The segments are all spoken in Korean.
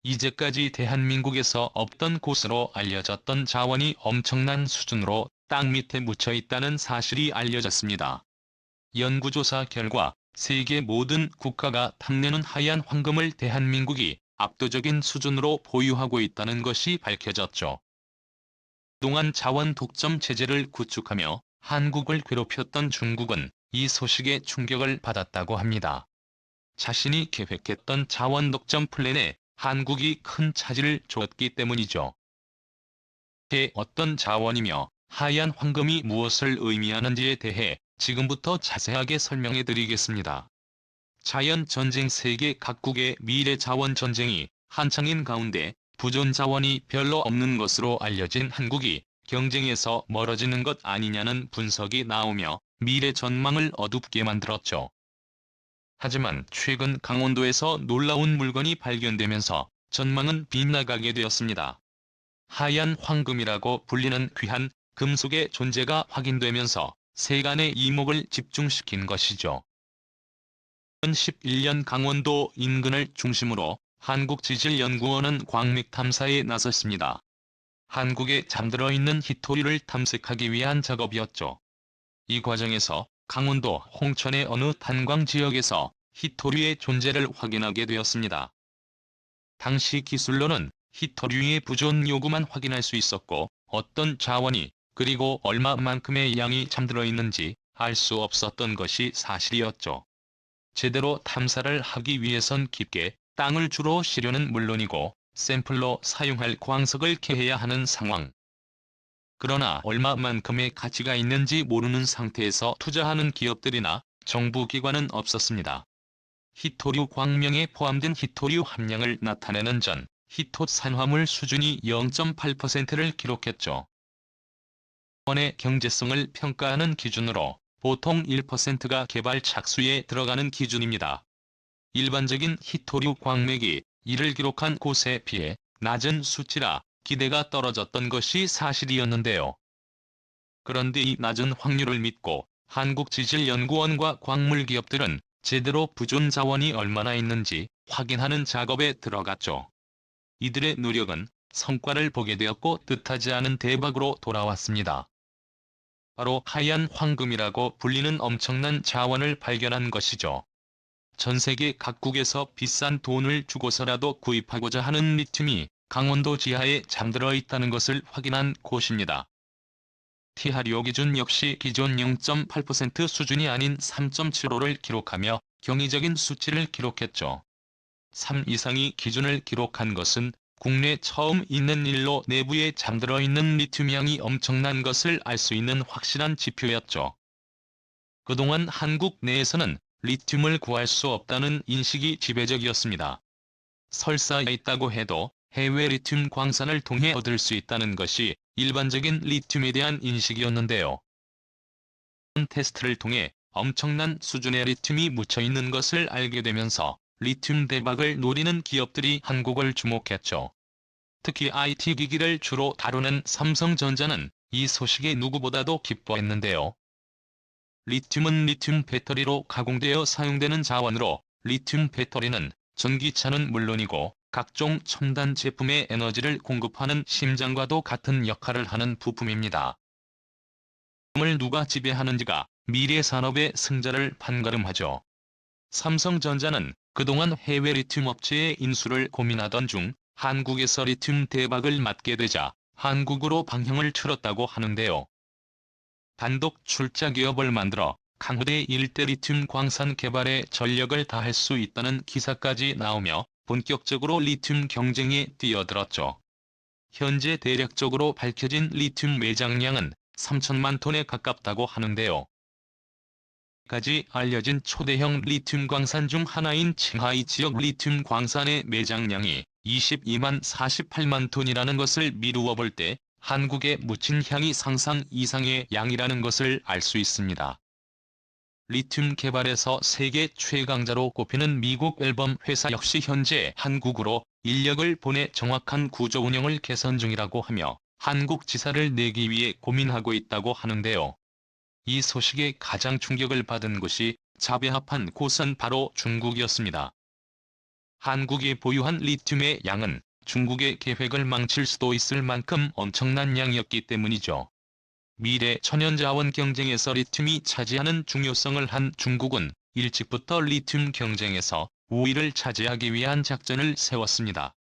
이제까지 대한민국에서 없던 곳으로 알려졌던 자원이 엄청난 수준으로 땅 밑에 묻혀 있다는 사실이 알려졌습니다. 연구조사 결과 세계 모든 국가가 탐내는 하얀 황금을 대한민국이 압도적인 수준으로 보유하고 있다는 것이 밝혀졌죠. 그동안 자원 독점 체제를 구축하며 한국을 괴롭혔던 중국은 이 소식에 충격을 받았다고 합니다. 자신이 계획했던 자원 독점 플랜에 한국이 큰 차질을 줬기 때문이죠. 어떤 자원이며 하얀 황금이 무엇을 의미하는지에 대해 지금부터 자세하게 설명해 드리겠습니다. 자연전쟁 세계 각국의 미래 자원 전쟁이 한창인 가운데 부존 자원이 별로 없는 것으로 알려진 한국이 경쟁에서 멀어지는 것 아니냐는 분석이 나오며 미래 전망을 어둡게 만들었죠. 하지만 최근 강원도에서 놀라운 물건이 발견되면서 전망은 빗나가게 되었습니다. 하얀 황금이라고 불리는 귀한 금속의 존재가 확인되면서 세간의 이목을 집중시킨 것이죠. 2011년 강원도 인근을 중심으로 한국지질연구원은 광맥 탐사에 나섰습니다. 한국에 잠들어 있는 희토류를 탐색하기 위한 작업이었죠. 이 과정에서 강원도 홍천의 어느 탄광 지역에서 희토류의 존재를 확인하게 되었습니다. 당시 기술로는 희토류의 부존 여부만 확인할 수 있었고 어떤 자원이 그리고 얼마만큼의 양이 잠들어 있는지 알 수 없었던 것이 사실이었죠. 제대로 탐사를 하기 위해선 깊게 땅을 주로 시려는 물론이고 샘플로 사용할 광석을 캐해야 하는 상황. 그러나 얼마만큼의 가치가 있는지 모르는 상태에서 투자하는 기업들이나 정부기관은 없었습니다. 희토류 광명에 포함된 희토류 함량을 나타내는 전 희토 산화물 수준이 0.8%를 기록했죠. 원의 경제성을 평가하는 기준으로 보통 1%가 개발 착수에 들어가는 기준입니다. 일반적인 희토류 광맥이 이를 기록한 곳에 비해 낮은 수치라 기대가 떨어졌던 것이 사실이었는데요. 그런데 이 낮은 확률을 믿고 한국지질연구원과 광물기업들은 제대로 부존 자원이 얼마나 있는지 확인하는 작업에 들어갔죠. 이들의 노력은 성과를 보게 되었고 뜻하지 않은 대박으로 돌아왔습니다. 바로 하얀 황금이라고 불리는 엄청난 자원을 발견한 것이죠. 전 세계 각국에서 비싼 돈을 주고서라도 구입하고자 하는 리튬이 강원도 지하에 잠들어 있다는 것을 확인한 곳입니다. 티하리오 기준 역시 기존 0.8% 수준이 아닌 3.75를 기록하며 경이적인 수치를 기록했죠. 3 이상이 기준을 기록한 것은 국내 처음 있는 일로 내부에 잠들어 있는 리튬 양이 엄청난 것을 알 수 있는 확실한 지표였죠. 그동안 한국 내에서는 리튬을 구할 수 없다는 인식이 지배적이었습니다. 설사 있다고 해도 해외 리튬 광산을 통해 얻을 수 있다는 것이 일반적인 리튬에 대한 인식이었는데요. 테스트를 통해 엄청난 수준의 리튬이 묻혀 있는 것을 알게 되면서 리튬 대박을 노리는 기업들이 한국을 주목했죠. 특히 IT 기기를 주로 다루는 삼성전자는 이 소식에 누구보다도 기뻐했는데요. 리튬은 리튬 배터리로 가공되어 사용되는 자원으로 리튬 배터리는 전기차는 물론이고 각종 첨단 제품의 에너지를 공급하는 심장과도 같은 역할을 하는 부품입니다. 리튬을 누가 지배하는지가 미래 산업의 승자를 판가름하죠. 삼성전자는 그동안 해외 리튬 업체의 인수를 고민하던 중 한국에서 리튬 대박을 맞게 되자 한국으로 방향을 틀었다고 하는데요. 단독 출자 기업을 만들어 강호대 일대 리튬 광산 개발에 전력을 다할 수 있다는 기사까지 나오며 본격적으로 리튬 경쟁에 뛰어들었죠. 현재 대략적으로 밝혀진 리튬 매장량은 3천만 톤에 가깝다고 하는데요. 까지 알려진 초대형 리튬 광산 중 하나인 칭하이 지역 리튬 광산의 매장량이 22만 48만 톤이라는 것을 미루어 볼 때 한국에 묻힌 향이 상상 이상의 양이라는 것을 알 수 있습니다. 리튬 개발에서 세계 최강자로 꼽히는 미국 앨범 회사 역시 현재 한국으로 인력을 보내 정확한 구조 운영을 개선 중이라고 하며 한국 지사를 내기 위해 고민하고 있다고 하는데요. 이 소식에 가장 충격을 받은 곳이 자배합한 곳은 바로 중국이었습니다. 한국이 보유한 리튬의 양은 중국의 계획을 망칠 수도 있을 만큼 엄청난 양이었기 때문이죠. 미래 천연자원 경쟁에서 리튬이 차지하는 중요성을 한 중국은 일찍부터 리튬 경쟁에서 우위를 차지하기 위한 작전을 세웠습니다.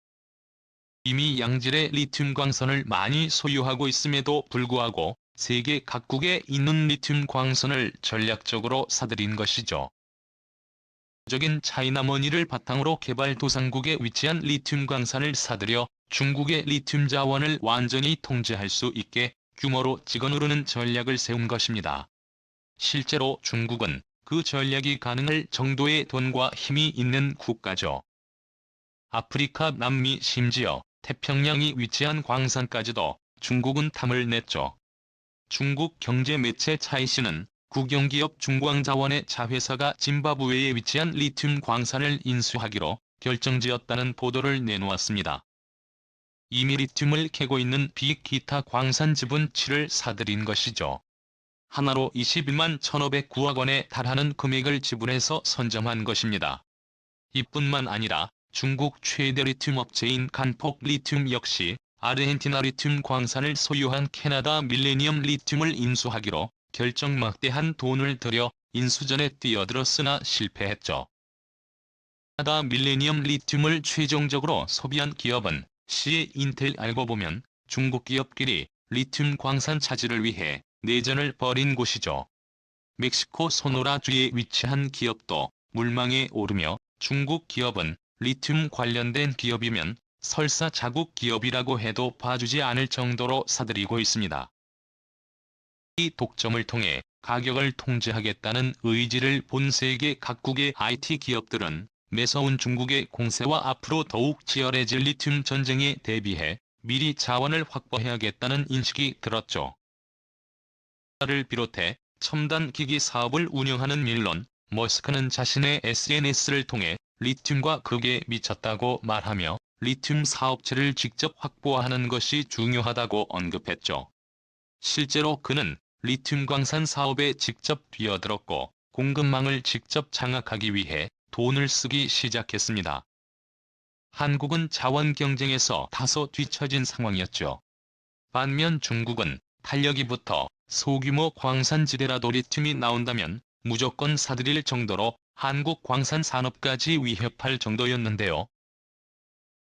이미 양질의 리튬 광선을 많이 소유하고 있음에도 불구하고 세계 각국에 있는 리튬 광선을 전략적으로 사들인 것이죠. 적인 차이나머니를 바탕으로 개발도상국에 위치한 리튬 광산을 사들여 중국의 리튬 자원을 완전히 통제할 수 있게 규모로 찍어누르는 전략을 세운 것입니다. 실제로 중국은 그 전략이 가능할 정도의 돈과 힘이 있는 국가죠. 아프리카, 남미, 심지어 태평양이 위치한 광산까지도 중국은 탐을 냈죠. 중국 경제 매체 차이시는 국영기업 중광자원의 자회사가 짐바브웨에 위치한 리튬 광산을 인수하기로 결정지었다는 보도를 내놓았습니다. 이미 리튬을 캐고 있는 기타 광산 지분치를 사들인 것이죠. 하나로 21만 1,509억 원에 달하는 금액을 지불해서 선점한 것입니다. 이뿐만 아니라 중국 최대 리튬 업체인 간폭 리튬 역시 아르헨티나 리튬 광산을 소유한 캐나다 밀레니엄 리튬을 인수하기로 결정 막대한 돈을 들여 인수전에 뛰어들었으나 실패했죠. 캐나다 밀레니엄 리튬을 최종적으로 소비한 기업은 시의 인텔. 알고 보면 중국 기업끼리 리튬 광산 차지를 위해 내전을 벌인 곳이죠. 멕시코 소노라주에 위치한 기업도 물망에 오르며 중국 기업은 리튬 관련된 기업이면 설사 자국 기업이라고 해도 봐주지 않을 정도로 사들이고 있습니다. 이 독점을 통해 가격을 통제하겠다는 의지를 본 세계 각국의 IT 기업들은 매서운 중국의 공세와 앞으로 더욱 치열해질 리튬 전쟁에 대비해 미리 자원을 확보해야겠다는 인식이 들었죠. 를 비롯해 첨단 기기 사업을 운영하는 일론 머스크는 자신의 SNS를 통해 리튬과 극에 미쳤다고 말하며 리튬 사업체를 직접 확보하는 것이 중요하다고 언급했죠. 실제로 그는 리튬 광산 사업에 직접 뛰어들었고 공급망을 직접 장악하기 위해 돈을 쓰기 시작했습니다. 한국은 자원 경쟁에서 다소 뒤처진 상황이었죠. 반면 중국은 탄력이 붙어 소규모 광산지대라도 리튬이 나온다면 무조건 사들일 정도로 한국 광산 산업까지 위협할 정도였는데요.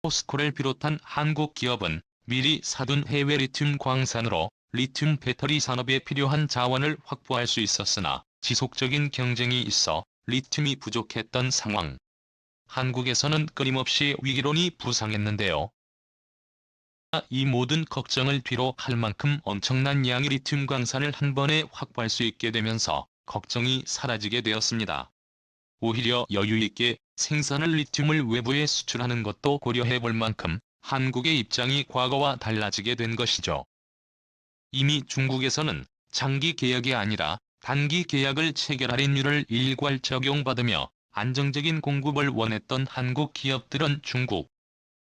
포스코를 비롯한 한국 기업은 미리 사둔 해외 리튬 광산으로 리튬 배터리 산업에 필요한 자원을 확보할 수 있었으나 지속적인 경쟁이 있어 리튬이 부족했던 상황. 한국에서는 끊임없이 위기론이 부상했는데요. 이 모든 걱정을 뒤로 할 만큼 엄청난 양의 리튬 광산을 한 번에 확보할 수 있게 되면서 걱정이 사라지게 되었습니다. 오히려 여유있게 생산할 리튬을 외부에 수출하는 것도 고려해 볼 만큼 한국의 입장이 과거와 달라지게 된 것이죠. 이미 중국에서는 장기 계약이 아니라 단기 계약을 체결 할인율을 일괄 적용받으며 안정적인 공급을 원했던 한국 기업들은 중국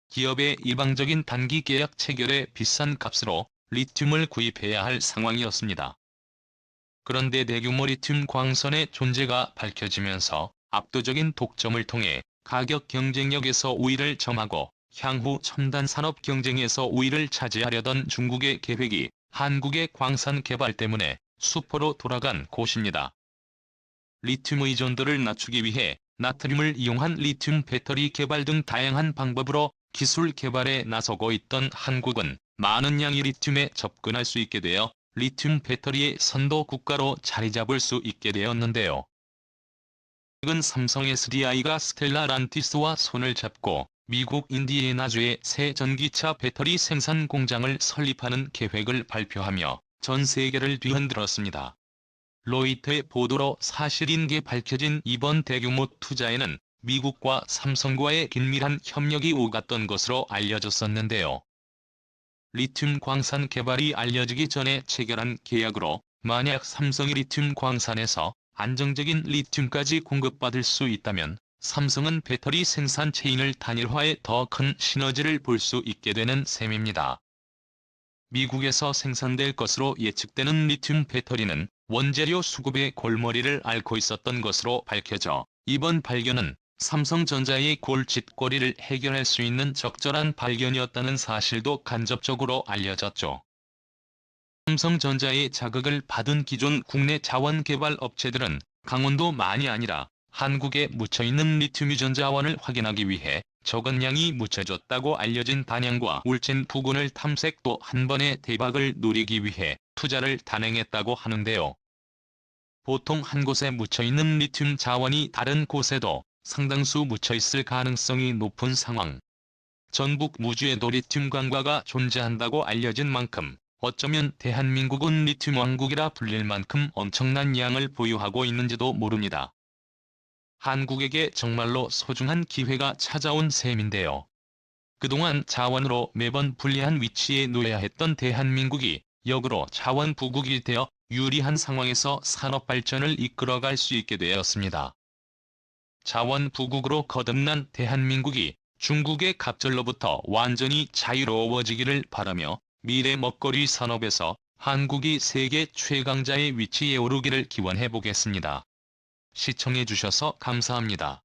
기업의 일방적인 단기 계약 체결에 비싼 값으로 리튬을 구입해야 할 상황이었습니다. 그런데 대규모 리튬 광선의 존재가 밝혀지면서 압도적인 독점을 통해 가격 경쟁력에서 우위를 점하고 향후 첨단 산업 경쟁에서 우위를 차지하려던 중국의 계획이 한국의 광산 개발 때문에 수포로 돌아간 곳입니다. 리튬 의존도를 낮추기 위해 나트륨을 이용한 리튬 배터리 개발 등 다양한 방법으로 기술 개발에 나서고 있던 한국은 많은 양의 리튬에 접근할 수 있게 되어 리튬 배터리의 선도 국가로 자리 잡을 수 있게 되었는데요. 최근 삼성 SDI가 스텔라란티스와 손을 잡고 미국 인디애나주에 새 전기차 배터리 생산 공장을 설립하는 계획을 발표하며 전 세계를 뒤흔들었습니다. 로이터의 보도로 사실인 게 밝혀진 이번 대규모 투자에는 미국과 삼성과의 긴밀한 협력이 오갔던 것으로 알려졌었는데요. 리튬 광산 개발이 알려지기 전에 체결한 계약으로 만약 삼성이 리튬 광산에서 안정적인 리튬까지 공급받을 수 있다면 삼성은 배터리 생산 체인을 단일화해 더 큰 시너지를 볼 수 있게 되는 셈입니다. 미국에서 생산될 것으로 예측되는 리튬 배터리는 원재료 수급의 골머리를 앓고 있었던 것으로 밝혀져 이번 발견은 삼성전자의 골칫거리를 해결할 수 있는 적절한 발견이었다는 사실도 간접적으로 알려졌죠. 삼성전자의 자극을 받은 기존 국내 자원개발 업체들은 강원도만이 아니라 한국에 묻혀있는 리튬 유전 자원을 확인하기 위해 적은 양이 묻혀졌다고 알려진 단양과 울진 부근을 탐색 또 한 번의 대박을 노리기 위해 투자를 단행했다고 하는데요. 보통 한 곳에 묻혀있는 리튬 자원이 다른 곳에도 상당수 묻혀있을 가능성이 높은 상황. 전북 무주에도 리튬 강과가 존재한다고 알려진 만큼 어쩌면 대한민국은 리튬 왕국이라 불릴 만큼 엄청난 양을 보유하고 있는지도 모릅니다. 한국에게 정말로 소중한 기회가 찾아온 셈인데요. 그동안 자원으로 매번 불리한 위치에 놓여야 했던 대한민국이 역으로 자원 부국이 되어 유리한 상황에서 산업 발전을 이끌어갈 수 있게 되었습니다. 자원 부국으로 거듭난 대한민국이 중국의 갑절로부터 완전히 자유로워지기를 바라며 미래 먹거리 산업에서 한국이 세계 최강자의 위치에 오르기를 기원해 보겠습니다. 시청해 주셔서 감사합니다.